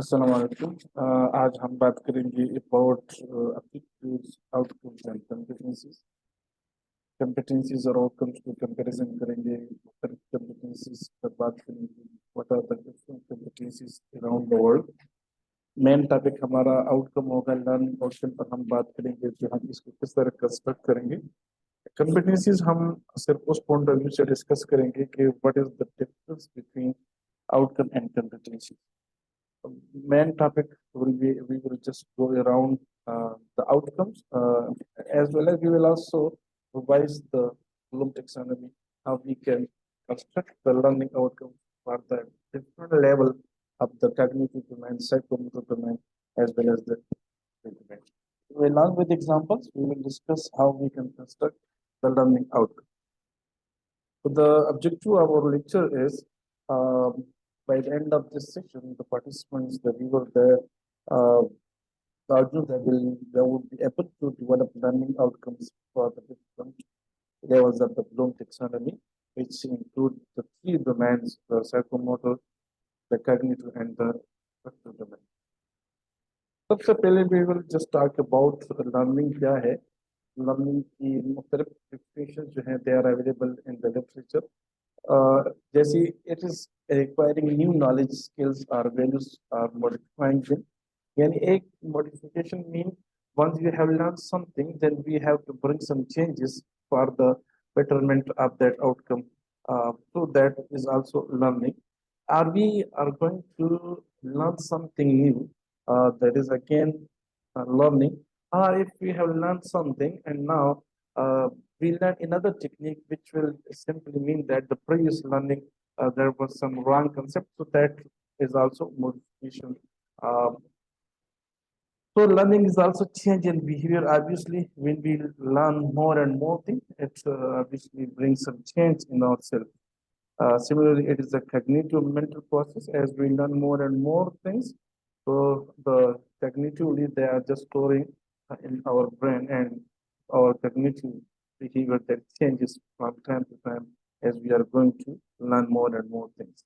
अस्सलाम वालेकुम। आज हम बात करेंगे about aptitudes, outcomes and competencies। competencies और आउटकम्स को कंपैरिजन करेंगे। competencies पर बात करेंगे, what are the different competencies around the world. Main topic हमारा आउटकम होगा, लर्निंग आउटकम पर हम बात करेंगे जो हम इसको किस तरह कंस्ट्रक्ट करेंगे। competencies हम सिर्फ उस पॉइंट ऑफ व्यू से डिस्कस करेंगे कि what is the difference between outcome and competencies। Main topic will be we will just go around the outcomes, as well as we will also revise the Bloom taxonomy, how we can construct the learning outcome for the different level of the cognitive domain, psychomotor domain, as well as the domain. Along with examples, we will discuss how we can construct the learning outcome. So the objective of our lecture is, by the end of this session, the participants, the viewer there, argue that they would be able to develop learning outcomes for the different levels of the Bloom taxonomy, which include the three domains: the psychomotor, the cognitive, and the affective domain. सबसे पहले we will just talk about learning क्या है। learning की मुख्तलिफ definitions जो हैं they are available in the literature. जैसे it is requiring new knowledge, skills or values or modifying them. Yani एक modification mean once you have learned something, then we have to bring some changes for the betterment of that outcome. So that is also learning. Are we are going to learn something new? That is again learning. Or if we have learned something and now we learn another technique, which will simply mean that the previous learning there was some wrong concept. So that is also modification. Um, so learning is also change in behavior. Obviously, when we learn more and more things, it obviously brings some change in ourselves. Similarly, it is a cognitive mental process as we learn more and more things. So the cognitively they are just storing in our brain, and our cognitive behavior that changes from time to time as we are going to learn more and more things.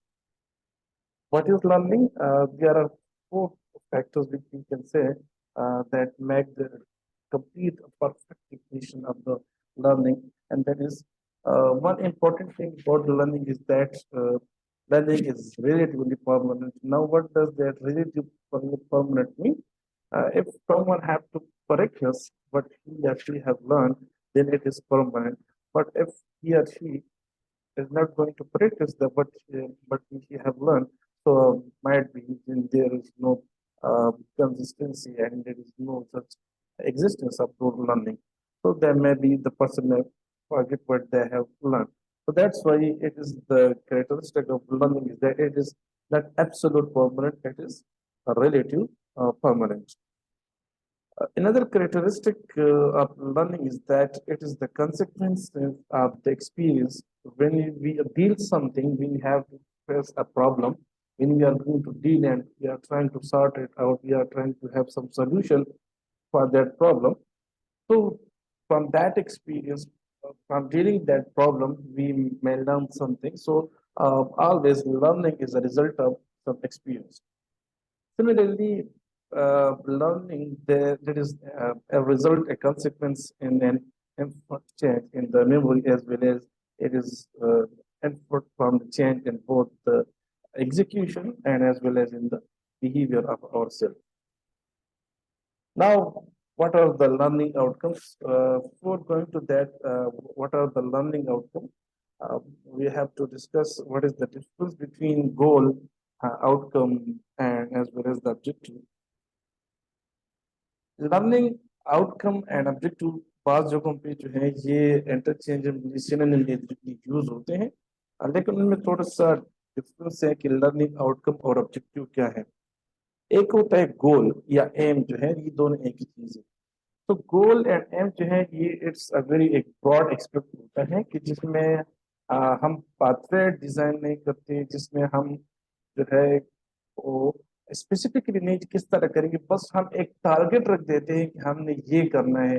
What is learning? There are four factors which we can say that make the complete perfect definition of the learning, and that is one important thing about the learning is that learning is relatively permanent. Now, what does that relative permanent mean? If someone have to correct us what he actually have learned, then it is permanent. But if he or she is not going to practice the what we have learned. So might be there is no consistency and there is no such existence of true learning. So there may be the person may forget what they have learned. So that's why it is the characteristic of learning is that it is not absolute permanent, it is a relative permanent. Another characteristic of learning is that it is the consequence of the experience. When we deal something, we have to face a problem. When we are going to deal and we are trying to sort it out, we are trying to have some solution for that problem. So from that experience, from dealing that problem, we may learn something. So always learning is a result of some experience. Similarly, learning there is a result, a consequence in an input change in the memory as well as it is input from the change in both the execution and as well as in the behavior of ourselves. Now, what are the learning outcomes? Before going to that, what are the learning outcomes? We have to discuss what is the difference between goal, outcome, and as well as the objective. Learning outcome and objective बात जगहों पे जो है ये interchangeably सिनोनिमली use होते हैं, लेकिन उनमें थोड़ा सा डिफरेंस है कि लर्निंग आउटकम और ऑब्जेक्टिव क्या है। एक होता है गोल या एम, जो है ये दोनों एक ही चीज है। तो गोल एंड एम जो है ये इट्स अ वेरी एक ब्रॉड एक्सपेक्ट होता है कि जिसमें हम पाथवे डिजाइन नहीं करते, जिसमें हम जो है वो स्पेसिफिकली नहीं किस तरह करेंगे, बस हम एक टारगेट रख देते हैं कि हमने ये करना है।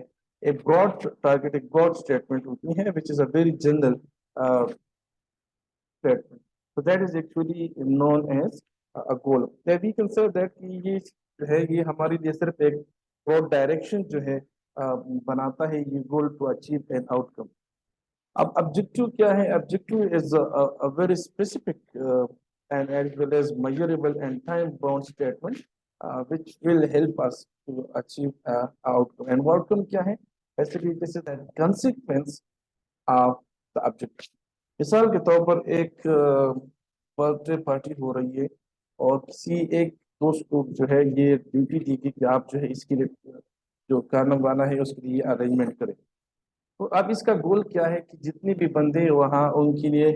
एक ब्रॉड टारगेट, एक ब्रॉड स्टेटमेंट होती है which is a very general statement. So that is actually known as goal. We can say that कि ये जो है ये हमारे लिए सिर्फ एक ब्रॉड डायरेक्शन जो है बनाता है ये goal to achieve an outcome. अब ऑब्जेक्टिव क्या है? Objective is a very specific and as well as measurable and time bound statement which will help us to achieve outcome। and outcome क्या है? Basically this is the consequence of the objective। मिसाल के तौर पर एक birthday party हो रही है और किसी एक दोस्त को जो है ये ड्यूटी दी गई कि आप जो है इसके लिए जो खाना वाना है उसके लिए अरेंजमेंट करें। तो अब इसका गोल क्या है कि जितने भी बंदे हैं वहाँ उनके लिए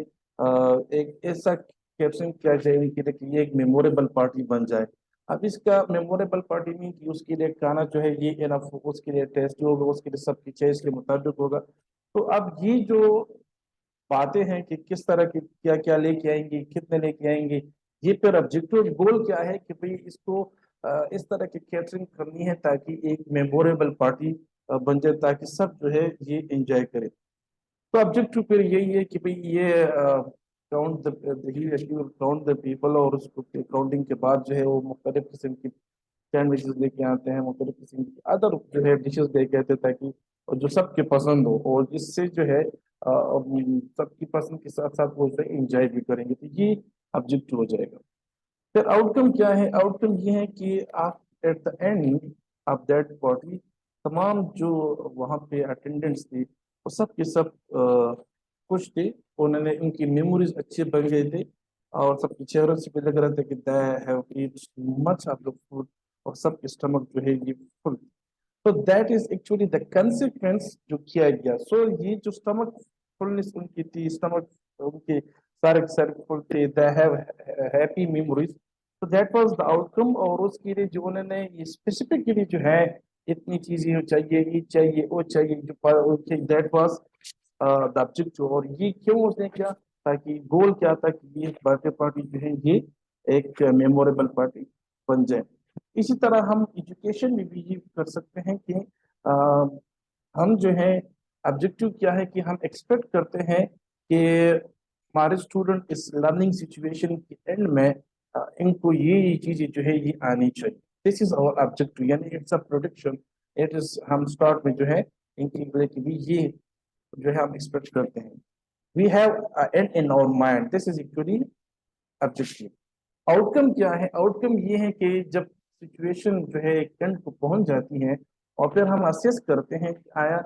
एक ऐसा कैप्शन किया जाए उनके लिए कि ये एक मेमोरेबल पार्टी बन जाए। अब इसका मेमोरेबल पार्टी में कि उसके लिए खाना जो है ये एनफ उसके लिए टेस्टी होगा, उसके लिए सबकी चॉइस के मुताबिक होगा। तो अब ये जो बातें हैं कि किस तरह की क्या क्या लेके आएंगे, कितने लेके आएंगे, ये फिर ऑब्जेक्टिव गोल क्या है कि भाई इसको इस तरह की कैटरिंग करनी है ताकि एक मेमोरेबल पार्टी बन जाए, ताकि सब जो है ये एंजॉय करें। तो ऑब्जेक्टिव फिर यही है कि भाई ये count the count the people, और उसको काउंटिंग के बाद जो है वो मुख्तलिफ किस्म की सैंडविचेस लेके आते हैं, मुख्तलिफ किस्म की अदर जो है डिशेस लेके आते हैं ताकि और जो सबके पसंद हो, और इससे जो है सबकी पसंद के साथ साथ वो उसे एंजॉय भी करेंगे। तो ये ऑब्जेक्टिव हो जाएगा। फिर आउटकम क्या है? आउटकम ये है कि आप at the end of that party तमाम जो वहाँ पे अटेंडेंट्स थे वो सब के सब खुश थे, उन्होंने उनकी मेमोरीज अच्छे बन गए थे और सबके चेहरों से भी लग रहा था कि they have eat much of the food, और सबके स्टमक जो है ये फुल। तो that is actually the consequence जो किया गया। सो ये जो स्टमक फुलनेस उनकी थी, स्टमक उनके सारे सारे फुल थे, दे हैव हैप्पी मेमोरीज। तो दैट वाज द आउटकम। और उसके लिए जो उन्होंने ये स्पेसिफिकली जो है इतनी चीजें चाहिए, ये चाहिए, वो चाहिए, जो दैट वाज द ऑब्जेक्टिव। और ये क्यों उसने किया? ताकि गोल क्या था कि ये बर्थडे पार्टी जो है ये एक मेमोरेबल पार्टी बन जाए। इसी तरह हम एजुकेशन में भी ये कर सकते हैं कि अ, हम जो है ऑब्जेक्टिव क्या है कि हम एक्सपेक्ट करते हैं कि हमारे स्टूडेंट इस लर्निंग सिचुएशन के एंड में इनको ये चीजें जो है ये आनी चाहिए। दिस इज आवर ऑब्जेक्टिव, यानी it's a prediction. It is हम स्टार्ट में जो है इनकी कि भी ये जो है हम एक्सपेक्ट करते हैं। We have and in our mind, this is equally objective. Outcome क्या है? आउटकम ये है कि जब सिचुएशन जो है एक एंड को पहुंच जाती है और फिर हम असेस करते हैं कि आया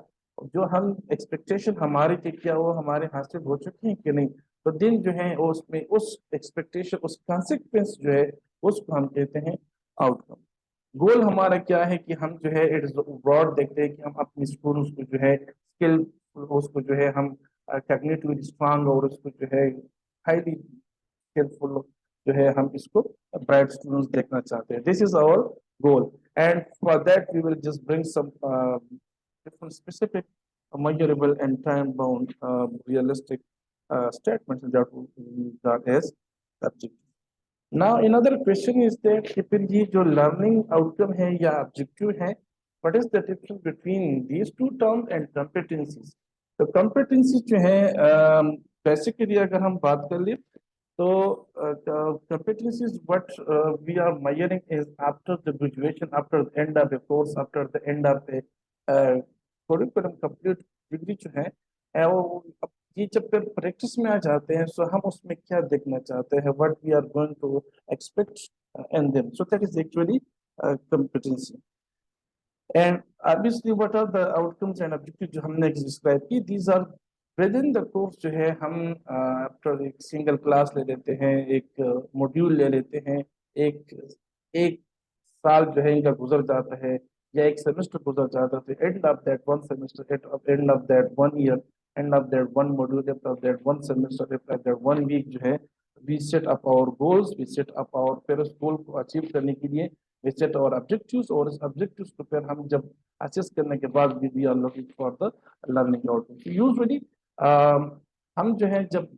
जो हम एक्सपेक्टेशन हमारी थी क्या वो हमारे हासिल हो चुकी है कि नहीं। तो दिन जो है वो उसमें उस एक्सपेक्टेशन उस कॉन्सिक्वेंस जो है उसको हम कहते हैं आउटकम। गोल हमारा क्या है कि हम जो है इट इज ब्रॉड देखते हैं कि हम अपनी स्टूडेंट्स को जो है स्किल उसको जो है हम कॉग्निटिवली स्ट्रांग और उसको जो है हाईली स्किलफुल जो है हम इसको ब्राइट स्टूडेंट्स देखना चाहते हैं। This is our goal. And for that we will just bring some different specific measurable and time bound realistic statements that we got as objective। Now, another question is that कि फिर ये जो learning outcome है या objective है, what is the difference between these two terms and competencies? तो competencies जो है basically अगर हम बात कर ले तो competencies what we are measuring is after the graduation, after the end of the course, after the end of the curriculum complete degree जो है वो अब ये जब फिर प्रैक्टिस में आ जाते हैं तो हम उसमें क्या देखना चाहते हैं, what we are going to expect in them, so that is actually competency। एंड obviously what are the outcomes and objectives जो हमने डिस्क्राइब की, these are within the course जो है हम आफ्टर एक सिंगल क्लास ले लेते हैं, एक मॉड्यूल ले लेते हैं, एक एक साल जो है इनका गुजर जाता है या एक सेमेस्टर गुजर जाता है। End of that one semester, end of that one year, end of that one module, end of that one semester, end of that one week जो है we set up our goals, we set up our फिर उस गोल को achieve करने के लिए we set our objectives, और इस ऑब्जेक्टिव्स को फिर हम जब असेस करने के बाद we are looking for the learning outcome. Usually हम जो है जब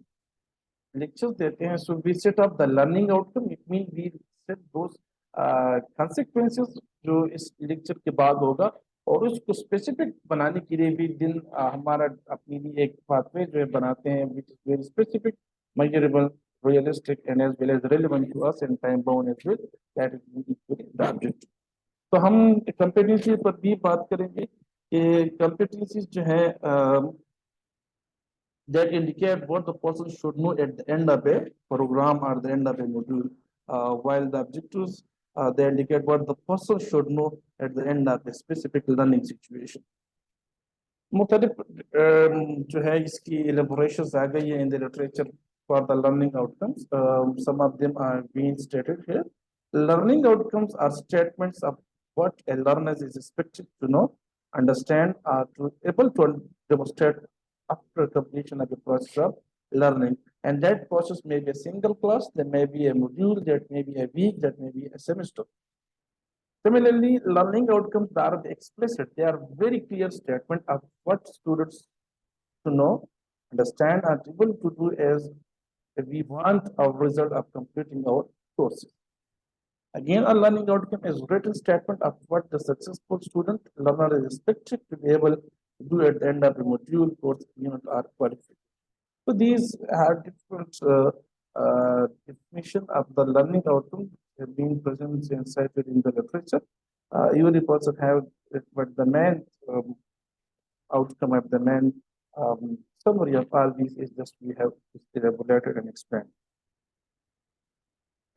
लेक्चर्स देते हैं so we set up the learning outcome, it mean we set those consequences जो इस लेक्चर के बाद होगा, और उसको स्पेसिफिक बनाने के लिए भी दिन हमारा अपने लिए एक पाथवे जो है बनाते हैं which is very specific, measurable realistic, and as well as relevant to us and time bound as well. That is equally the objective. तो हम competency पर भी बात करेंगे कि competencies जो है that indicate what the person should know at the end of a program or the end of a module, while the objectives they indicate what the person should know at the end of a specific learning situation. मुख्तलिफ जो है इसकी elaborations आ गई है in the literature for the learning outcomes. Some of them are being stated here. Learning outcomes are statements of what a learner is expected to know, understand, or to able to demonstrate after completion of the process of learning. And that process may be a single class, there may be a module, that may be a week, that may be a semester. Similarly, learning outcomes are explicit. They are very clear statement of what students to know, understand, and able to do as we want our result of completing our courses. Again, a learning outcome is written statement of what the successful student learner is expected to be able to do at the end of the module, course, unit, or qualification. So these are different definition of the learning outcome being present and cited in the literature. Every person have it, but the main outcome of the main summary of all these is just we have elaborated and expanded.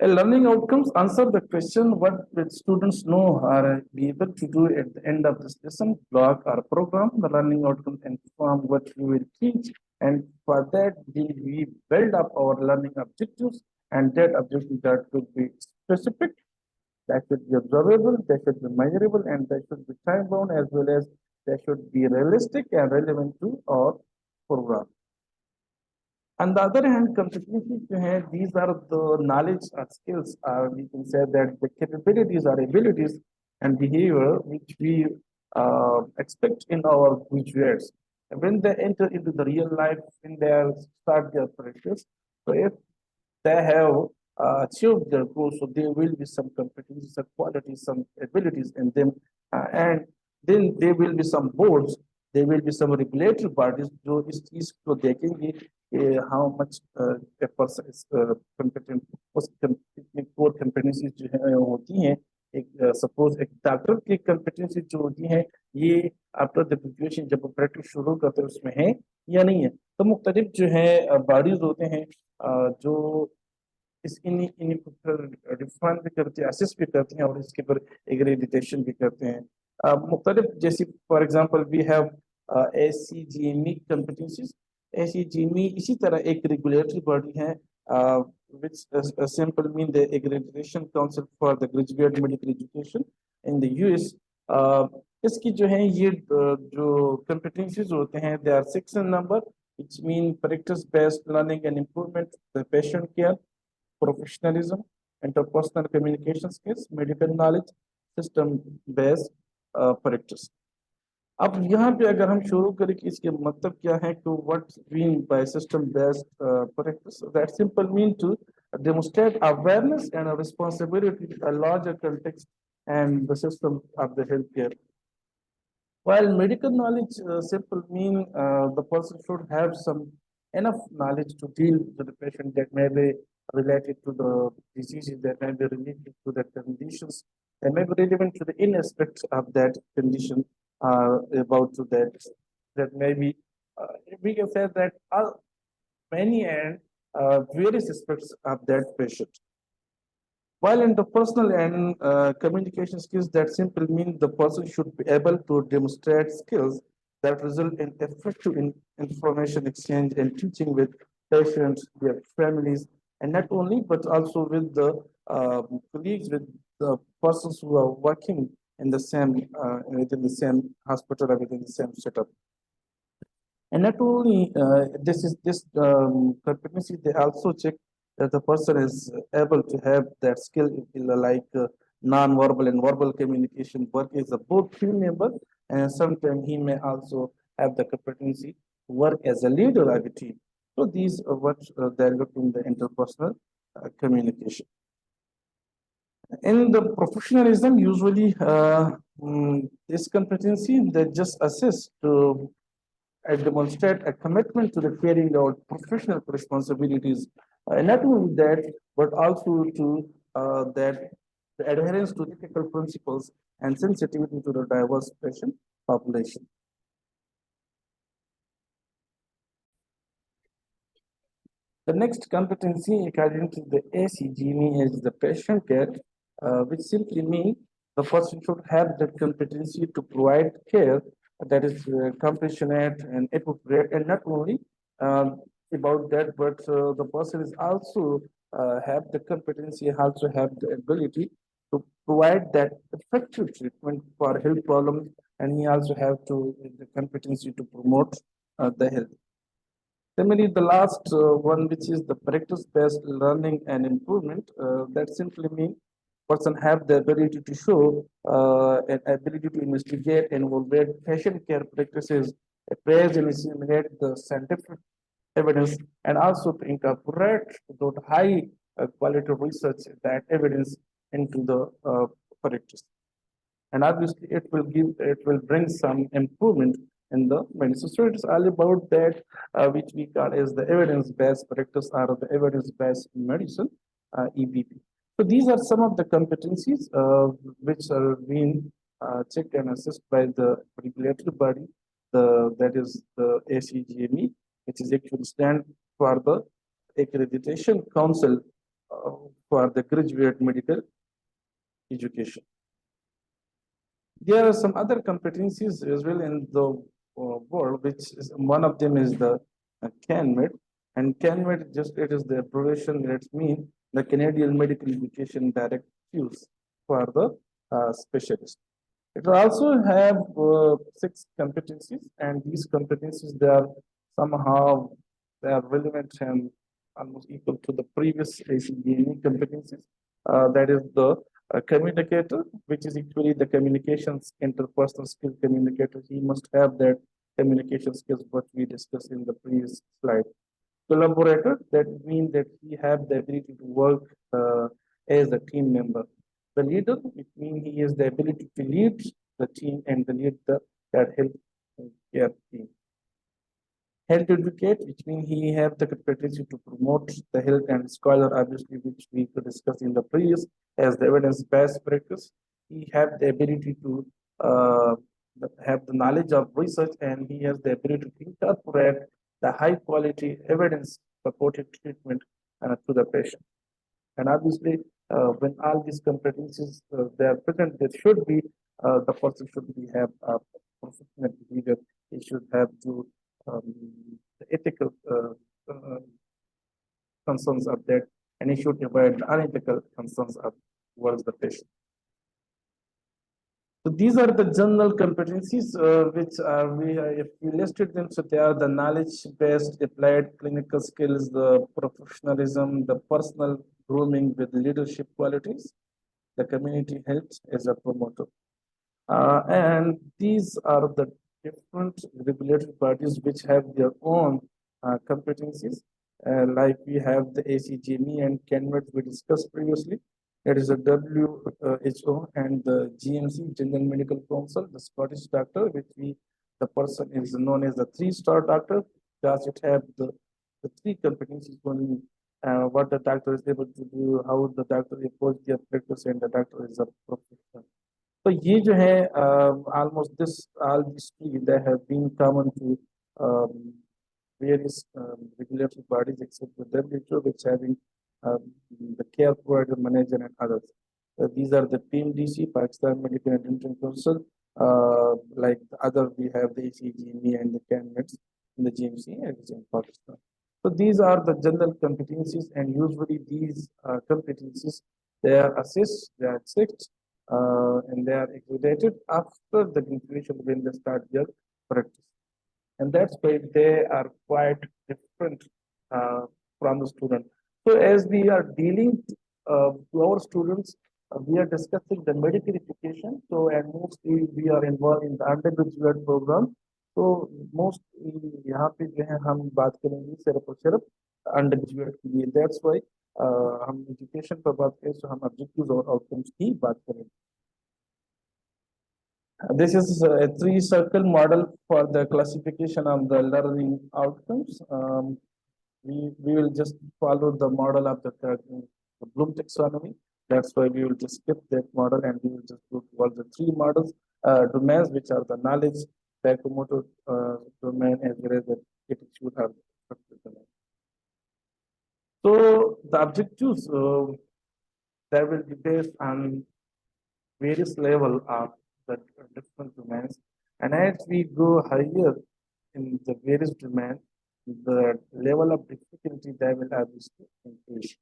A learning outcomes answer the question what will students know or be able to do at the end of this lesson, block, or program. The learning outcomes inform what we will teach, and for that we build up our learning objectives, and that objective that should be specific, that should be observable, that should be measurable, and that should be time bound, as well as that should be realistic and relevant to our program. On the other hand, competencies, these are the knowledge or skills, we can say that the capabilities or abilities and behavior which we expect in our graduates. When they enter into the real life, when they start their practice, so if they have achieved their goals, so there will be some competencies, some qualities, some abilities in them, and then there will be some boards, there will be some regulatory bodies जो इस चीज को देखेंगे how much a person is competent, उस कितनी core competencies जो है होती हैं. एक सपोज एक डॉक्टर की competencies जो होती हैं ये आफ्टर द ग्रेजुएशन जब वो प्रैक्टिस शुरू करते हैं उसमें है या नहीं है. तो मुख्तलिफ जो है बॉडीज होते हैं जो इस इन्हीं को डिफाइन भी करते हैं, असेस भी करते हैं और इसके ऊपर एक्रेडिटेशन भी करते हैं. मुख्तलिफ जैसे for example we have ACGME competencies. ACGME इसी तरह एक रेगुलेटरी बॉडी है which simple mean the accreditation council for the graduate medical education in the US. इसकी जो है ये जो competencies होते हैं they are 6 in number, which mean practice based learning and improvement, the patient care, professionalism, interpersonal communication skills, medical knowledge, system based practice. अब यहाँ पे अगर हम शुरू करें कि इसके मतलब क्या है तो what mean by system based practice, that simple mean to demonstrate awareness and a responsibility to a larger context and the system of the healthcare. While medical knowledge simple mean the person should have some enough knowledge to deal with the patient that may be related to the diseases, that may be related to the conditions, that may be relevant to the in aspects of that condition about to that maybe we can say that many and various aspects of that patient. While in the personal and communication skills, that simply means the person should be able to demonstrate skills that result in effective information exchange and teaching with patients, their families, and not only but also with the colleagues, with the persons who are working in the same within the same hospital or within the same setup. And not only this competency, they also check that the person is able to have that skill like non-verbal and verbal communication work as a both team member, and sometimes he may also have the competency to work as a leader of a team. So these are what they look in the interpersonal communication. In the professionalism, usually this competency they just assist to demonstrate a commitment to the carrying out professional responsibilities Not only that, but also to that the adherence to ethical principles and sensitivity to the diverse patient population. The next competency, according to the ACGME, is the patient care, which simply means the person should have the competency to provide care that is compassionate and appropriate, and not only about that, but the person is also have the competency, also have the ability to provide that effective treatment for health problems, and he also have to the competency to promote the health. Similarly, the last one, which is the practice-based learning and improvement, that simply means person have the ability to show an ability to investigate and evaluate patient care practices, appraise and assimilate the scientific evidence, and also to incorporate the high quality research that evidence into the practice, and obviously it will bring some improvement in the medicine. So it's all about that, which we call as the evidence-based practice or the evidence-based medicine, EBP. So these are some of the competencies which are being checked and assessed by the regulatory body, that is the ACGME, which is actually stand for the Accreditation Council uh, for the graduate medical education. There are some other competencies as well in the world, which is one of them is the CANMED, and CANMED just it is the abbreviation. Let's mean the Canadian Medical Education Directives for the specialist. It will also have six competencies, and these competencies they are somehow they are relevant and almost equal to the previous ACDE competencies. That is the communicator, which is equally the communications interpersonal skill communicator. He must have that communication skills, what we discussed in the previous slide. Collaborator, that means that he have the ability to work as a team member. The leader, it means he has the ability to lead the team and to lead that health care team. Health educate, which means he have the capacity to promote the health, and scholar, obviously, which we could discuss in the previous as the evidence-based practice. He have the ability to have the knowledge of research, and he has the ability to incorporate the high quality evidence supported treatment to the patient. And obviously, when all these competencies they are present, there should be the person should be have a professional behavior. He should have to the ethical concerns of that, and he should avoid the unethical concerns of towards the patient. So these are the general competencies which if we listed them, so they are the knowledge-based applied clinical skills, the professionalism, the personal grooming with leadership qualities, the community health as a promoter. And these are the different regulatory bodies which have their own competencies. Like we have the ACGME and CANMET we discussed previously. It is the WHO and the GMC, General Medical Council, the Scottish doctor, which the person is known as the three-star doctor, because it have the three competencies only, what the doctor is able to do, how the doctor approach their practice, and the doctor is a professional. तो ये जो है almost this all these three they have been common to various regulatory bodies except the WHO, which having um, the care provider manager and others. These are the PMDC, Pakistan Medical and Dental Council. Like the other, we have the ACGME and the CANMEDS in the GMC and it's in Pakistan. So these are the general competencies, and usually these competencies they are assessed, they are checked, and they are accredited after the graduation when they start their practice. And that's why they are quite different from the student. So as we are dealing to our students, we are discussing the medical education. So and mostly we are involved in the undergraduate program. तो most यहाँ पे जो है हम बात करेंगे सिर्फ और सिर्फ अंडर ग्रेजुएट के लिए दैट्स वाई हम एजुकेशन पर बात करें तो हम ऑब्जेक्टिव्स और आउटकम्स की बात करेंगे. This is a three-circle model for the classification of the learning outcomes. we will just follow the model of the Bloom taxonomy. That's why we will just skip that model and we will just go towards the three models domains, which are the knowledge, psychomotor domain, as well as the attitude or affective domain. So the objectives that will be based on various level of the different domains, and as we go higher in the various domains, the level of difficulty that will obviously increase.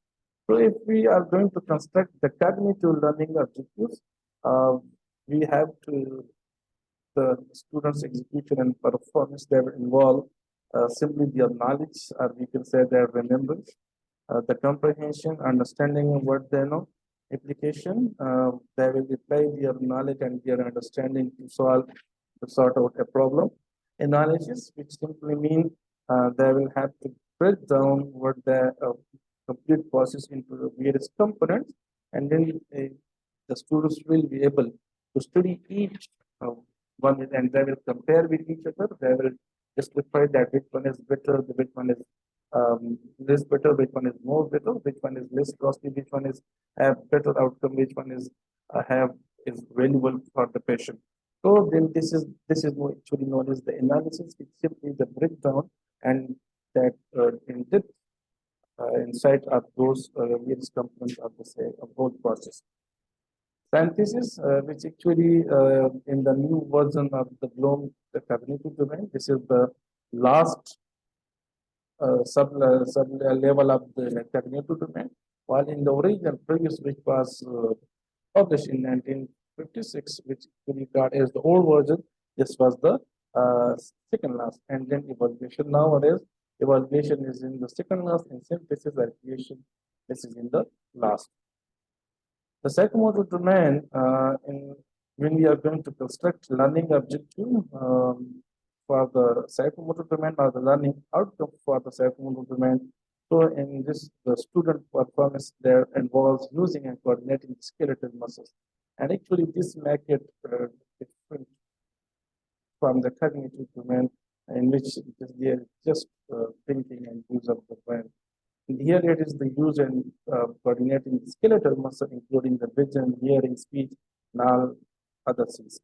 So if we are going to construct the cognitive learning objectives, uh, we have to the students' execution and performance that will involve simply their knowledge, or we can say their remembrance, the comprehension, understanding of what they know, application, they will apply their knowledge and their understanding to sort out a problem. Analysis, which simply mean they will have to break down what the complete process into the various components, and then the students will be able to study each one, and they will compare with each other. They will justify that which one is better, which one is less better, which one is more better, which one is less costly, which one is have better outcome, which one is have is valuable for the patient. So then this is actually known as the analysis. It's simply the breakdown and that in depth insight of those various components of the say of both process. Synthesis, which actually in the new version of the Bloom the cognitive domain, this is the last sub level of the cognitive domain, while in the original previous, which was published in 1956, which we got as the old version, this was the second last, and then evaluation. Nowadays, evaluation is in the second last, and synthesis and creation, this is in the last. The psychomotor domain, when we are going to construct learning objective for the psychomotor domain or the learning outcome for the psychomotor domain. So in this, the student performance there involves using and coordinating skeletal muscles. And actually this make it different from the cognitive domain in which they are just thinking and use of the brain. And here it is the use and coordinating skeletal muscle, including the vision, hearing, speech, and all other things.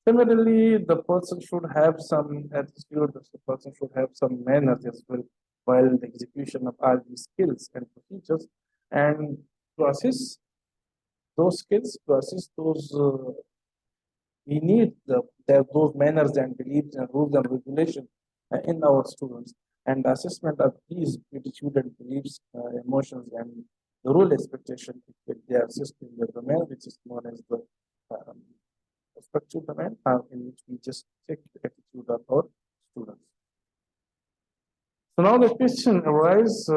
Similarly, the person should have some attitude, the person should have some manners as well while the execution of all these skills and procedures, and process those skills, process those we need those manners and beliefs and rules and regulations in our students, and assessment of these attitude and beliefs, emotions, and the rule expectation if they are assessed in the domain which is known as the um, structure domain, in which we just check the attitude of our students. So now the question arises,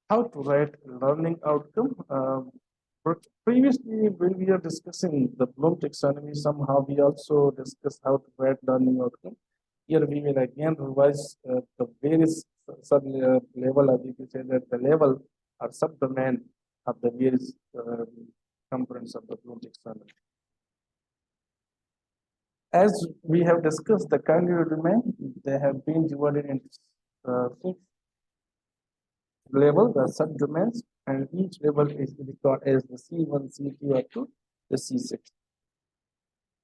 how to write learning outcome. But previously, when we are discussing the Bloom taxonomy, somehow we also discussed how to write learning outcome. Here we will again revise the various sub level, or you can say that the level or subdomain of the various components of the Bloom taxonomy. As we have discussed, the cognitive domain, they have been divided into six levels, the subdomains, and each level is recorded as the C1, C2, up to the C6.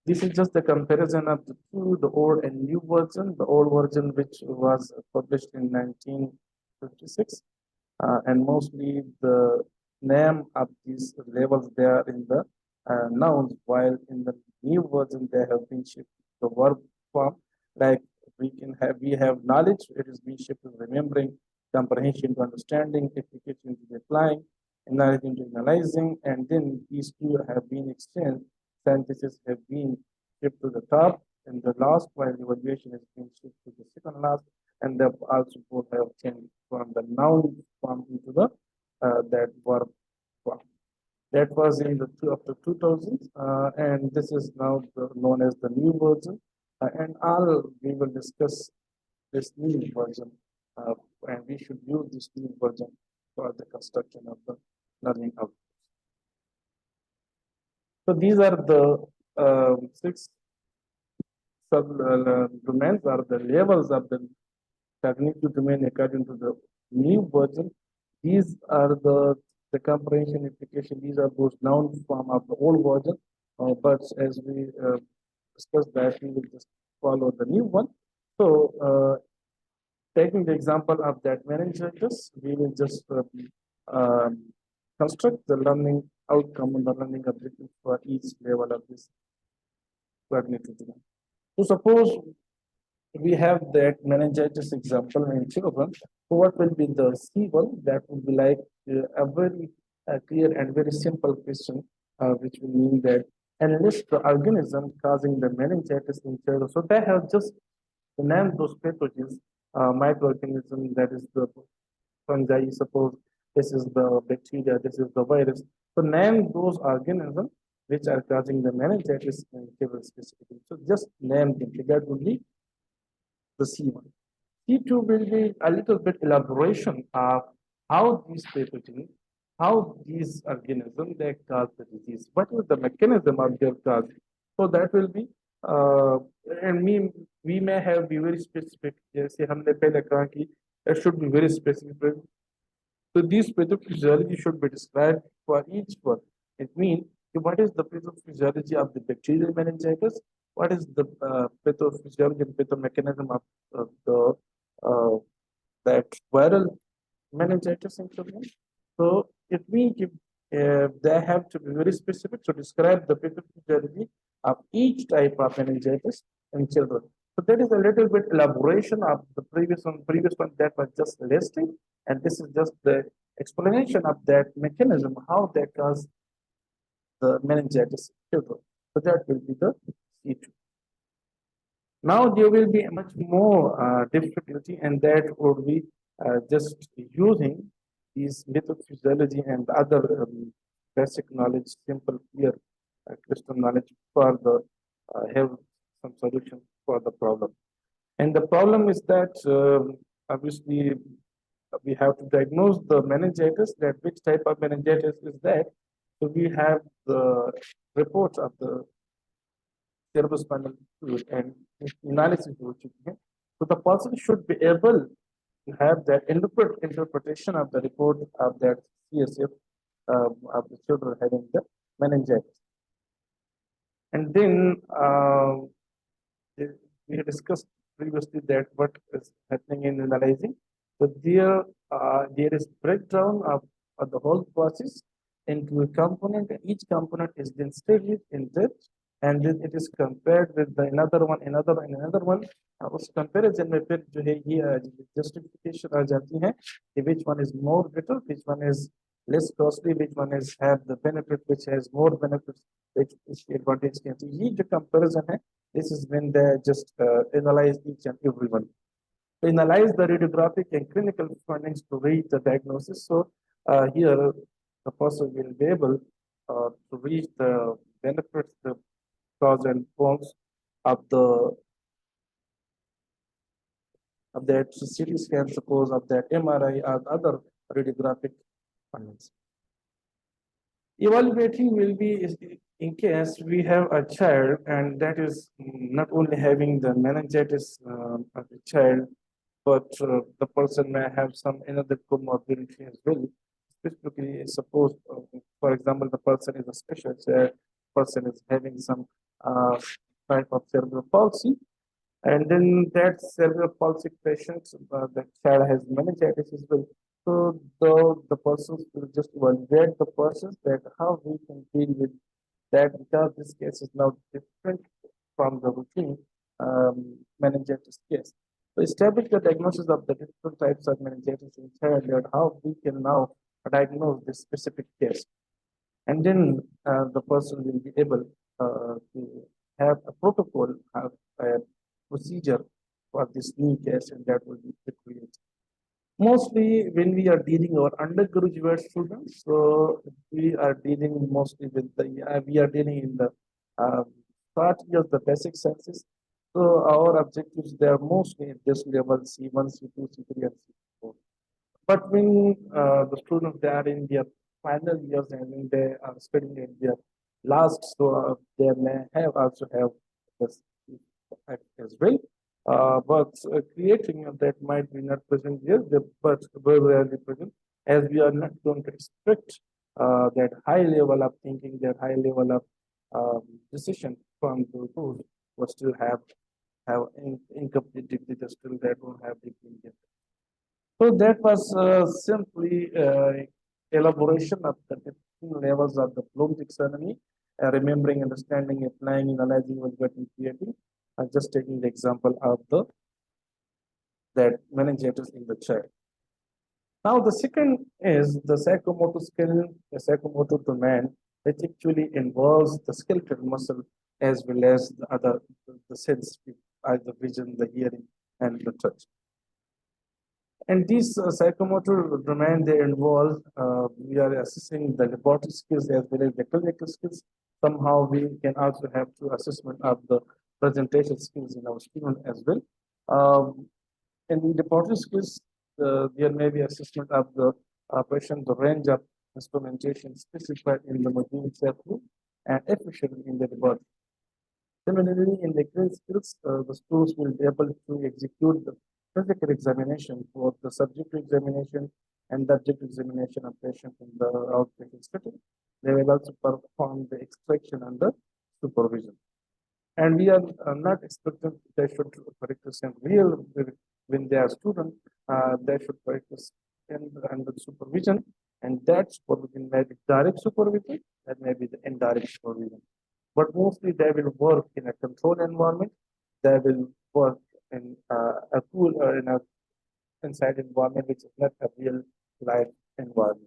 This is just a comparison of the two, the old and new version. The old version, which was published in 1956, and mostly the name of these levels they are in the nouns, while in the new version they have been shifted to the verb form. Like we have knowledge, it is being shifted to remembering, comprehension to understanding, application to applying, analyzing to analyzing, and then these two have been exchanged. Synthesis have been shifted to the top, and the last while evaluation has been shifted to the second last, and they also both have changed from the noun form into the that verb form. That was in the after 2000, and this is now known as the new version. And all we will discuss this new version, and we should use this new version for the construction of the learning outcomes. So these are the six sub domains or the levels of the cognitive domain according to the new version. These are the comprehension implication. These are those noun form of the old version. But as we discussed that, we will just follow the new one. So taking the example of that meningitis, we will just um, construct the learning outcome and the learning objective for each level of this cognitive domain. So suppose we have that meningitis example in children. So what will be the C1? That will be like a very clear and very simple question, which will mean that unless the organism causing the meningitis in children, so they have just named those pathogens, microorganism, that is the fungi, suppose this is the bacteria, this is the virus. So name those organisms which are causing the meningitis in children specifically. So just name them. That would be the C1. C2 will be a little bit elaboration of how these pathogens, how these organisms they cause the disease. What is the mechanism of their cause? So that will be uh, and we may have be very specific. जैसे हमने पहले कहा कि it should be very specific. So these pathophysiology should be described for each one. It means what is the pathophysiology of the bacterial meningitis? What is the pathophysiology and pathomechanism of the that viral meningitis in children? So it means they have to be very specific to describe the pathophysiology of each type of meningitis in children. So that is a little bit elaboration of the previous one that was just listing, and this is just the explanation of that mechanism, how that cause the meningitis in children. So that will be the C2. Now there will be much more difficulty, and that would be just using these methodology and other basic knowledge, simple, clear, crystal knowledge for the have some solution for the problem. And the problem is that obviously we have to diagnose the meningitis, that which type of meningitis is that. So we have the reports of the cerebrospinal fluid and analysis हो चुकी है. So the person should be able to have that interpretation of the report of that CSF of the children having the meningitis. And then we had discussed previously that what is happening in analyzing. So there is breakdown of the whole process into a component. Each component is then studied in depth, and then it is compared with the another one, and another one. उस comparison में फिर जो है ये justification आ जाती है कि which one is more better, which one is less costly, which one is have the benefit, which has more benefits, which advantage can. So ये जो comparison है, this is when they just analyze each and every one. They analyze the radiographic and clinical findings to reach the diagnosis. So here the person will be able to reach the benefits, the pros and cons of the of that CT scan, suppose of that MRI or other radiographic findings. Evaluating will be in case we have a child and that is not only having the meningitis of the child, but the person may have some another comorbidity as well. Specifically, suppose, for example, the person is a special child, person is having some type of cerebral palsy, and then that cerebral palsy patient, the child has meningitis as well. So the persons will just evaluate the persons that how we can deal with that, because this case is now different from the routine meningitis case. So establish the diagnosis of the different types of meningitis in child and how we can now diagnose this specific case. And then the person will be able to have a protocol, have a procedure for this new case, and that will be created. Mostly when we are dealing our undergraduate students, so we are dealing mostly with the, we are dealing in the start years, the basic sciences. So our objectives, they are mostly at this level, C1, C2, C3, and C4. But when the students, they are in their final years and when they are studying in their last, so they may have also have this as well. but creating that might be not present here, but very rarely present, as we are not going to expect that high level of thinking, that high level of decision from the tools, but still have incomplete degree, they still they don't have degree yet. So that was simply elaboration of the different levels of the Bloom taxonomy, remembering, understanding, applying, analyzing, evaluating, creating. Just taking the example of the that meningitis in the child. Now the second is the psychomotor skill, the psychomotor domain, which actually involves the skeletal muscle as well as the other the sense, the vision, the hearing, and the touch. And these psychomotor domain they involve, we are assessing the laboratory skills as well as the clinical skills. Somehow we can also have two assessment of the presentation skills in our student as well. In laboratory skills, there may be assessment of the patient, the range of instrumentation specified in the machine safely and efficiently in the laboratory. Similarly, in the clinical skills, the schools will be able to execute the physical examination for the subjective examination and the objective examination of patient in the outpatient setting. They will also perform the extraction under supervision. And we are not expecting they should practice in real when they are student, they should practice in under supervision, and that supervision may be direct supervision, that may be the indirect supervision. But mostly they will work in a controlled environment. They will work in a cool or in a inside environment which is not a real life environment.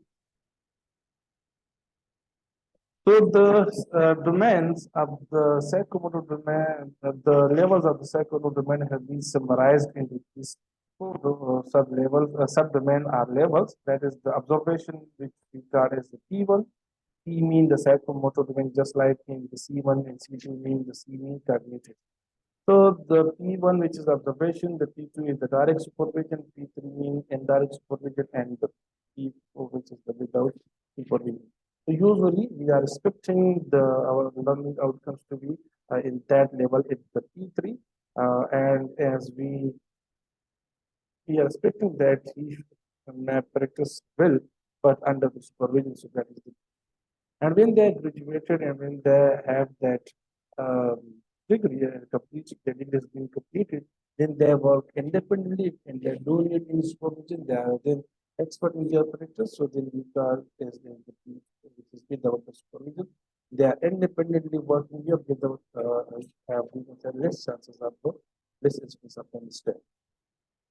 So the domains of the psychomotor domain, the levels of the psychomotor domain have been summarized into these four sub-levels, subdomain are levels. That is the observation, which we got as the P1. P mean the psychomotor domain, just like in the C1 and C2 mean the C mean cognitive. So the P1, which is observation, the P2 is the direct supervision, P3 means indirect supervision, and the P4, which is the without supervision. So usually we are expecting our learning outcomes to be in that level, it's the P3, and as we are expecting that he may practice well, but under the supervision. So that is the and when they graduated and when they have that um, degree and complete the degree has been completed, then they work independently and they don't need any supervision. They are then expert in their practice. So then we are as the which is without the supervision. They are independently working here without have less chances of less instance of mistake.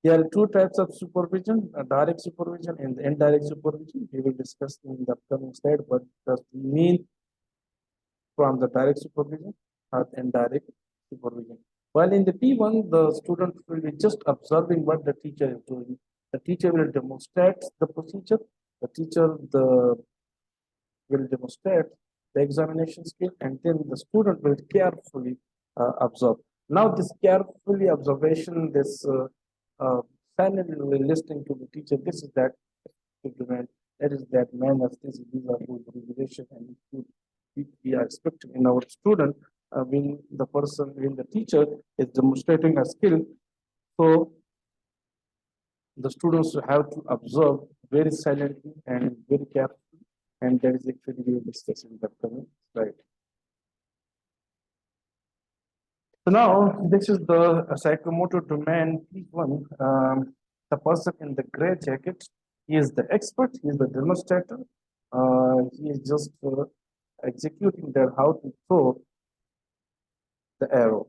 There are two types of supervision, direct supervision and indirect supervision. We will discuss in the upcoming slide what does we mean from the direct supervision or indirect supervision. While in the P1, the student will be just observing what the teacher is doing. The teacher will demonstrate the procedure. The teacher will demonstrate the examination skill, and then the student will carefully observe. Now, this carefully observation, this silently listening to the teacher, this is that domain, that is that manners, these are good regulation and we are expecting in our student when the teacher is demonstrating a skill. So the students have to observe very silently and very carefully, and that is actually we will discuss in the upcoming slide. So now this is the psychomotor domain P1. The person in the gray jacket, he is the expert, he is the demonstrator. He is just executing that how to throw the arrow.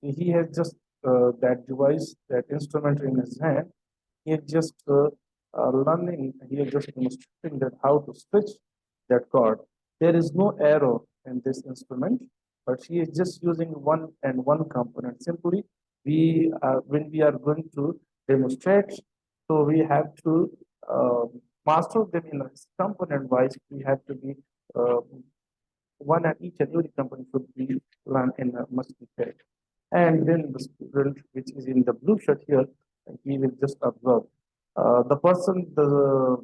He has just that device, that instrument in his hand. He is just learning, he is just demonstrating that how to stretch that cord. There is no arrow in this instrument, but he is just using one component. Simply, when we are going to demonstrate, so we have to master them in a component wise. We have to be uh, one at each and every company should be learned in a must be paid. And then the student, which is in the blue shirt here, he will just observe. The person, the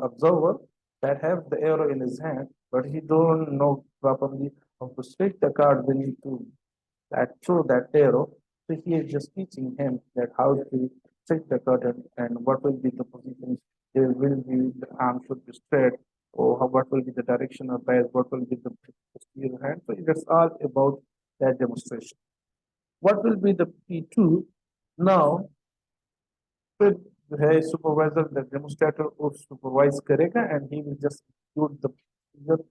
observer that have the arrow in his hand, but he don't know properly how to strike the card when he to that throw that arrow. So he is just teaching him that how to set the curtain and what will be the positions. There will be the arm should be straight, or what will be the direction of bias, what will be the posterior hand. So that's all about that demonstration. What will be the P2? Now, फिर जो है supervisor the demonstrator को supervise करेगा and he will just execute the procedure.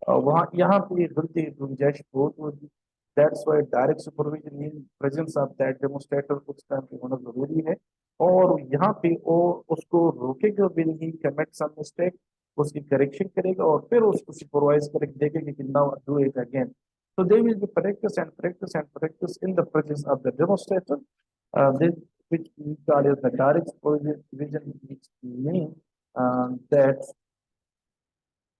वहाँ यहाँ पे एक गलती की गुंजाइश बहुत होगी. That's why direct supervision in presence of that demonstrator उस टाइम पे होना जरूरी है. और यहाँ पे वो उसको रोकेगा when he commit some mistake, उसकी correction करेगा और फिर उसको supervise करके देखेगा कि now do it again. So they will be practice and practice and practice in the presence of the demonstrator. This which we call as the direct supervision, which means that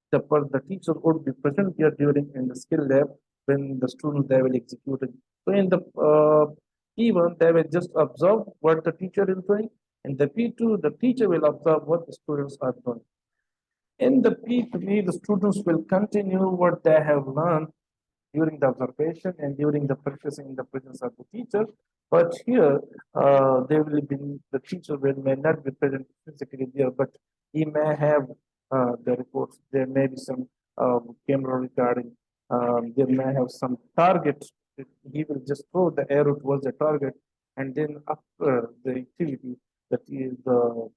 the teacher would be present here during in the skill lab when the students they will execute it. So in the P1 they will just observe what the teacher is doing. In the P2 the teacher will observe what the students are doing. In the P3 the students will continue what they have learned during the observation and during the practicing in the presence of the teacher. But here, they will be the teacher will may not be present physically there, but he may have the reports. There may be some camera recording. There may have some target. He will just throw the arrow towards the target, and then after the activity, the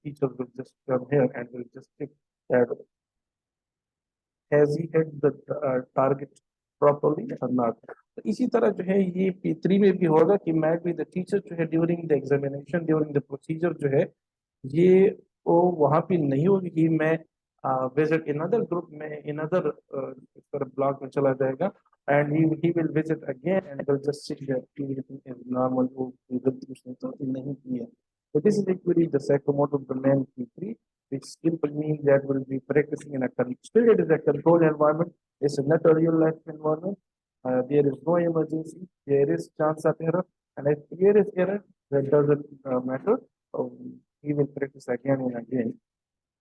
teacher will just come here and will just take that has he hit the target properly or not. तो इसी तरह जो है ये P3 में भी होगा कि might be the teacher जो है during the examination during the procedure जो है ये वो वहाँ पे नहीं होगी कि मैं visit another group में another इस तरह block में चला जाएगा and he will visit again and will just see that everything is normal वो गलती उसने तो नहीं की है. So this is equally the psychomotor domain P3, which simply means that we'll be practicing in a still it is a controlled environment. It's not a real life environment. There is no emergency. There is chance of error, and if there is error, that doesn't matter. He will practice again and again,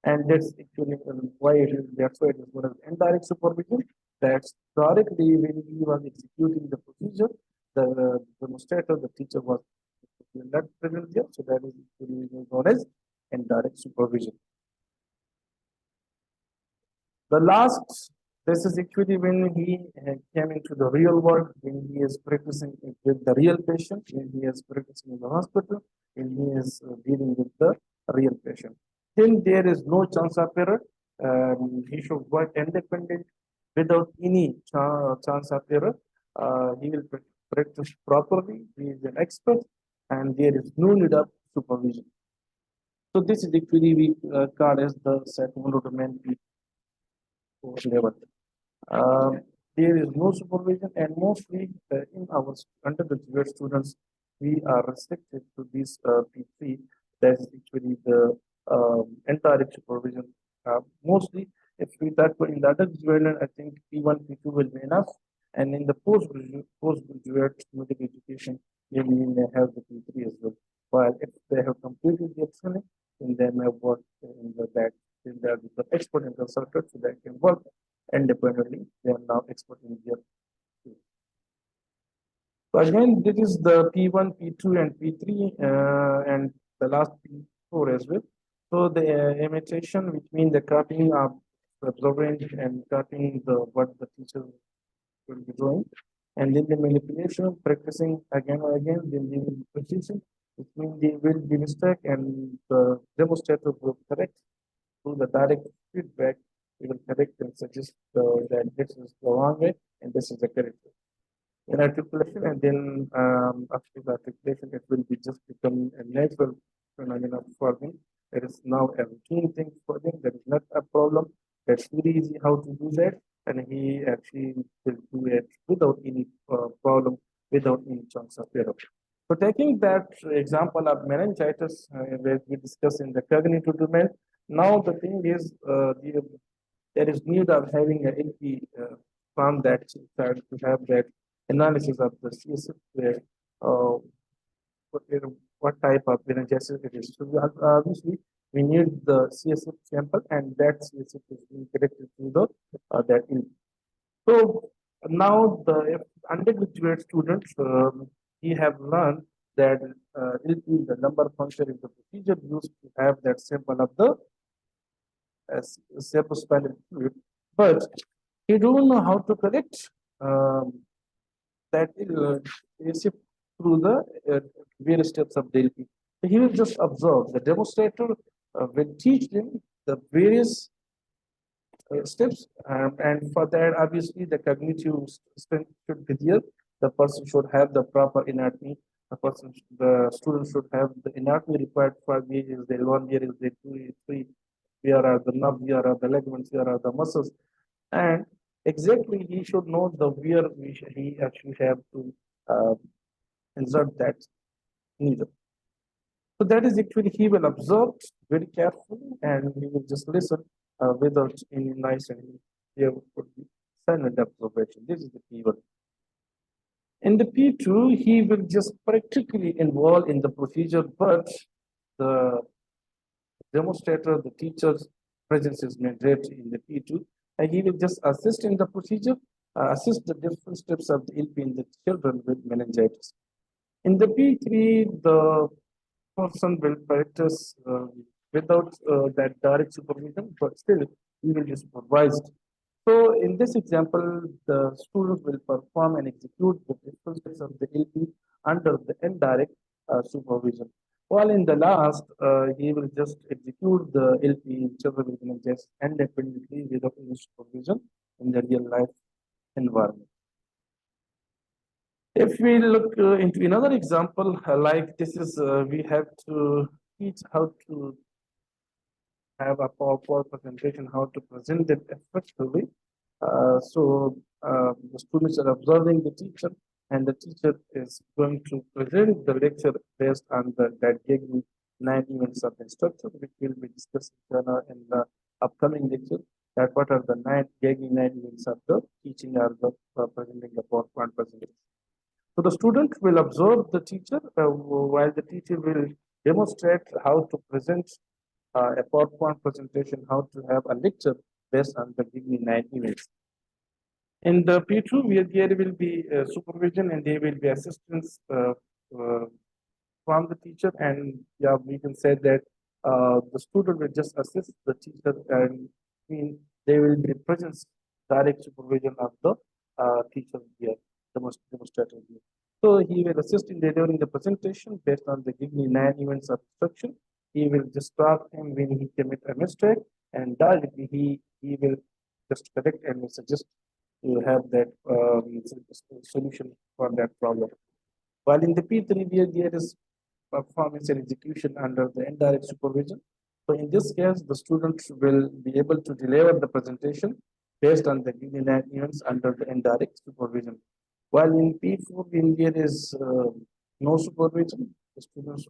and that's actually why it is. That's why it is known as indirect supervision. That's directly when he was executing the procedure, the demonstrator, the teacher was not present there, so that is known as indirect supervision. The last, this is actually when he came into the real world, when he is practicing with the real patient, when he is practicing in the hospital, when he is dealing with the real patient. Then there is no chance of error. He should work independent without any chance of error. He will practice properly. He is an expert, and there is no need of supervision. So this is actually we call as the second domain level. There is no supervision, and mostly in our undergraduate students, we are restricted to this P3. That is actually the indirect supervision. Mostly, if we talk about in the undergraduate, I think P1, P2 will be enough. And in the postgraduate medical education, they may have the P3 as well. While if they have completed the training, then they may work in the back, then they are the expert in the circuit, so they can work independently. They are now expert in their field. So again, this is the P1, P2, and P3, and the last P4 as well. So the imitation, which means the copying of the blueprint and copying the what the teacher will be doing, and then the manipulation, practicing again and again, then the precision, which means they will be mistake and the demonstrator will correct through the direct feedback. We will correct and suggest that this is the wrong way and this is the correct way. In articulation, and then after the articulation, it will be just become a natural phenomenon for him. It is now a routine thing for him. That is not a problem. That's very easy how to do that, and he actually will do it without any problem, without any chance of error. So taking that example of meningitis, where we discussed in the cognitive domain, now the thing is there is need of having an LP from that child to have that analysis of the CSF where what type of meningitis it is. So obviously we need the CSF sample and that CSF is being collected through the that LP. So now the undergraduate students he have learned that LP, the number function, is the procedure used to have that sample of the sample spinal fluid, but he don't know how to collect um, that shift through the various steps of the LP. So he will just observe. The demonstrator will teach him the various steps, and for that, obviously, the cognitive strength should be there. The person should have the proper anatomy. The student should have the anatomy required for me is the one, here is the two, is three. Here are the nerves, here are the ligaments, here are the muscles, and exactly he should know the where he actually have to uh, insert that needle. So that is actually he will observe very carefully and he will just listen without any noise and there would be silent observation. This is the key word. In the P2, he will just practically involve in the procedure, but the demonstrator, the teacher's presence is mandatory in the P2, and he will just assist in the procedure, assist the different steps of the LP in the children with meningitis. In the P3, the person will practice without that direct supervision, but still he will be supervised. So in this example, the student will perform and execute the different steps of the LP under the indirect supervision. While in the last, he will just execute the LP children will just independently without any supervision in the real life environment. If we look into another example, like this is, we have to teach how to have a PowerPoint presentation, how to present it effectively. The students are observing the teacher, and the teacher is going to present the lecture based on that gave me 9 events of instruction, which will be discussed in the upcoming lecture. That what are the gave me 9 events of the teaching or the presenting the PowerPoint presentation. So the student will observe the teacher while the teacher will demonstrate how to present a PowerPoint presentation, how to have a lecture based on the given 9 events. In the P2, there will be supervision and there will be assistance uh, from the teacher, and yeah, we can say that the student will just assist the teacher and mean they will be present direct supervision of the teacher here, demonstrator here. So he will assist in delivering the presentation based on the given 9 events of instruction. He will just stop him when he commit a mistake, and directly he will just correct and will suggest to have that solution for that problem. While in the P3, there is performance and execution under the indirect supervision. So in this case, the student will be able to deliver the presentation based on the given events under the indirect supervision. While in P4, when there is no supervision, the student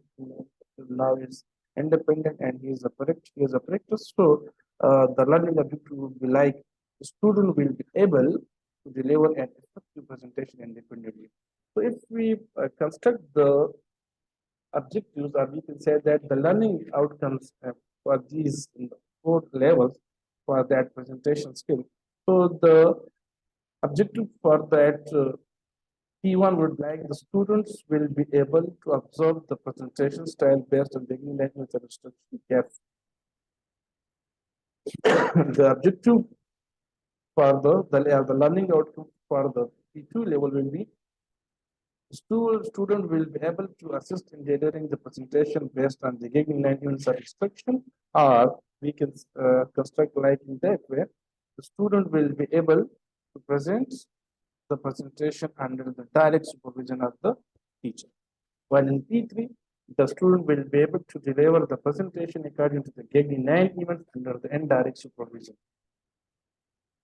now is independent and he is a practice. So the learning objective will be like the student will be able to deliver an effective presentation independently. So if we construct the objectives, or we can say that the learning outcomes for these 4 levels for that presentation skill. So the objective for that P1 would like the students will be able to observe the presentation style based on beginning language and instruction gaps. The objective for the learning outcome for the P2 level will be student will be able to assist in delivering the presentation based on the given language of instruction, or we can construct like in that way. The student will be able to present the presentation under the direct supervision of the teacher. While in P3, the student will be able to deliver the presentation according to the given 9 events under the indirect supervision.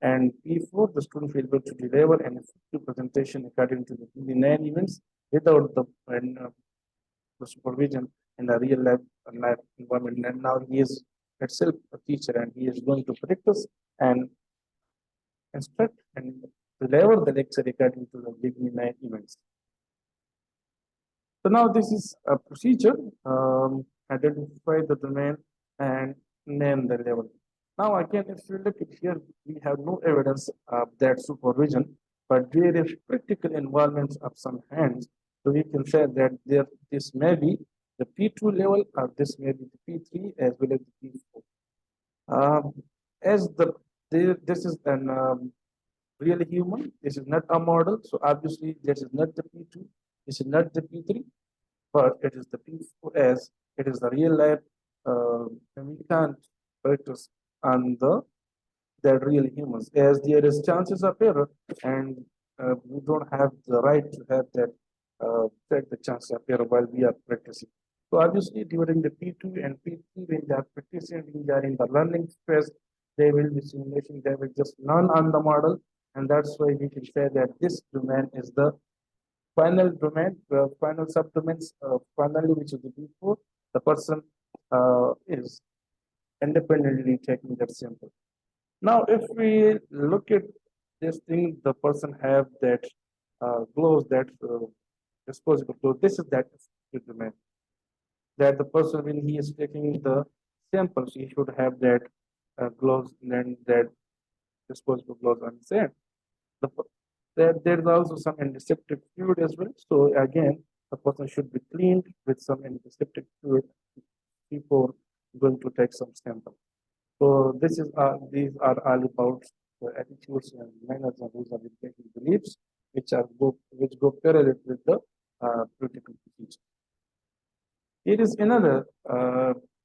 And P4, the student will be able to deliver an effective presentation according to the 9 events without the supervision in a real life environment. And now he is itself a teacher and he is going to practice and instruct and deliver the lecture according to the given 9 events. So now this is a procedure, identify the domain and name the level. Now again, if you look at here, we have no evidence of that supervision, but there is practical involvement of some hands. So we can say that this may be the P2 level, or this may be the P3 as well as the P4. Um, as this is an real human, this is not a model. So obviously this is not the P2, this is not the P3, but it is the P4 as it is the real life. And we can't practice on the real humans, as there is chances of error, and we don't have the right to have that take the chance of error while we are practicing. So obviously during the P2 and P3, when they are practicing, when they are in the learning phase, they will be simulation, they will just learn on the model, and that's why we can say that this domain is the final domain, final subdomains, finally, which is the P4, the person is independently taking that sample. Now, if we look at this thing, the person have that gloves, that disposable gloves. This is that domain. That the person, when he is taking the samples, he should have that gloves and that disposable gloves on his hand. The, there is also some antiseptic fluid as well. So again, the person should be cleaned with some antiseptic fluid before going to take some sample. So these are all about the attitudes and manners and rules and education beliefs, which go parallel with the political procedure. Here is another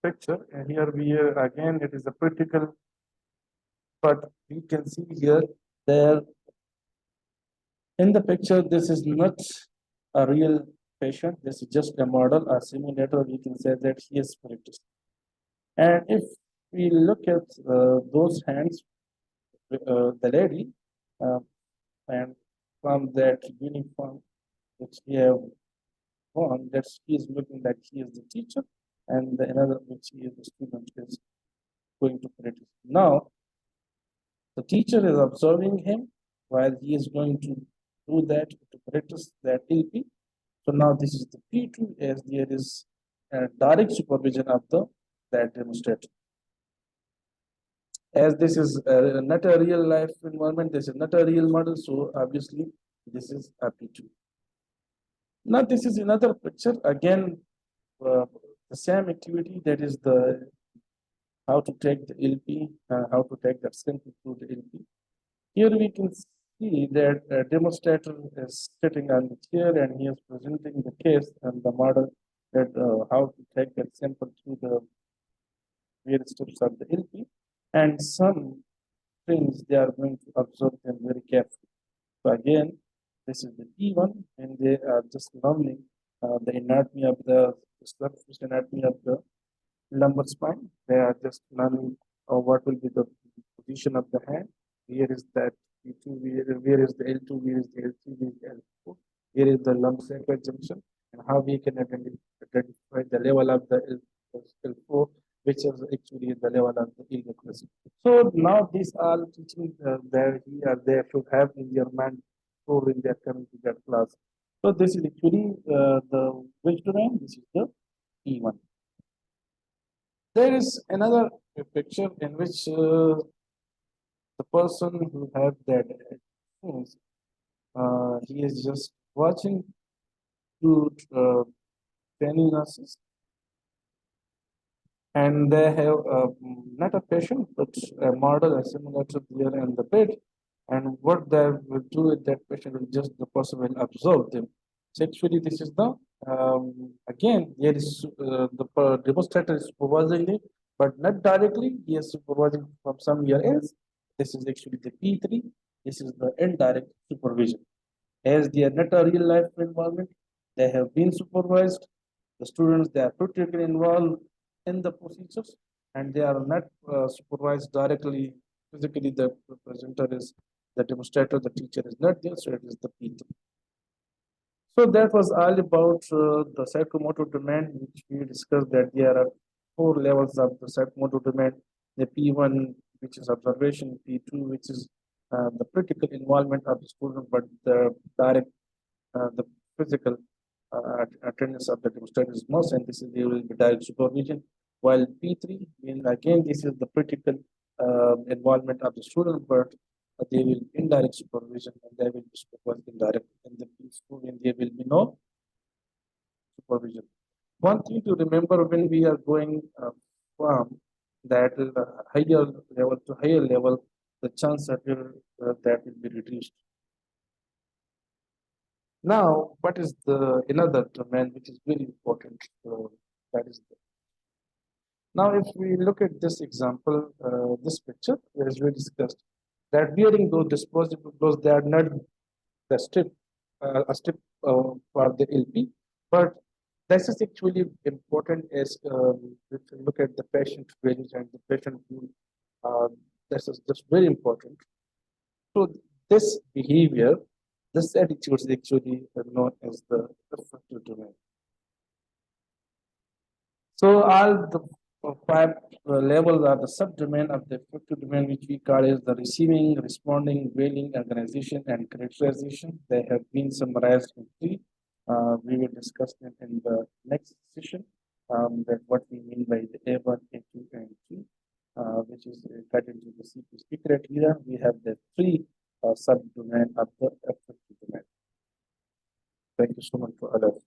picture, and here we again it is a political, but we can see here there in the picture this is not a real patient. This is just a model, a simulator. We can say that he is practicing. And if we look at those hands, the lady, uh, and from that uniform which we have on, that she is looking like she is the teacher, and the another which he is the student is going to practice. Now, the teacher is observing him while he is going to do that to practice that LP. So now this is the P2, as there is a direct supervision of that demonstrator. As this is not a real life environment, this is not a real model, so obviously this is a P2. Now this is another picture, again, the same activity, that is the how to take the LP, how to take that sample through the LP. Here we can see that a demonstrator is sitting on the chair and he is presenting the case and the model that how to take that sample through the various steps of the LP, and some things they are going to observe them very carefully. So again, this is the P1, and they are just learning the anatomy of the surface anatomy of the lumbar spine. They are just learning what will be the position of the hand. Here is that P2, where is the L2, where is the L3, where is the L4, here is the lumbar sacral junction, and how we can identify the level of the L4, which is actually the level of the iliac crest. So now these are teaching that here they should have in their mind before when they are coming to that class. So this is actually the which domain? This is the E1. There is another picture in which the person who had that experience, he is just watching two training nurses, and they have not a patient but a model, a simulator there in the bed, and what they will do with that patient will just the person will absorb them. So actually this is the again there is the demonstrator is supervising it, but not directly. He is supervising from somewhere else. This is actually the P3. This is the indirect supervision. As they are not a real life environment, they have been supervised. The students they are practically involved in the procedures, and they are not supervised directly. Physically, the presenter is the demonstrator, the teacher is not there, so it is the P3. So that was all about the psychomotor domain, which we discussed that there are four levels of the psychomotor domain. The P1, which is observation, P2, which is the critical involvement of the student, but the direct, the physical attendance of the demonstrator is most, and this is there will be direct supervision. While P3, again, this is the critical involvement of the student, but they will indirect supervision and they will be supervised indirect. In the P4, when there will be no supervision. One thing to remember when we are going from that higher level to higher level, the chance that will be reduced. Now, what is the another domain which is very important? That is now, if we look at this example, this picture, as we discussed, that wearing those disposable clothes, they are not the strip, a strip for the LP, but this is actually important as if you look at the patient values and the patient view. Uh, this is just very important. So this behavior, this attitude is actually known as the affective domain. So all the five levels are the subdomain of the affective domain, which we call as the receiving, responding, veiling, organization, and characterization. They have been summarized in three. We will discuss them in the next session. That what we mean by the A1, A2, and A3, which is cut into the CPC criteria. We have the three subdomain of the affective domain. Thank you so much for all of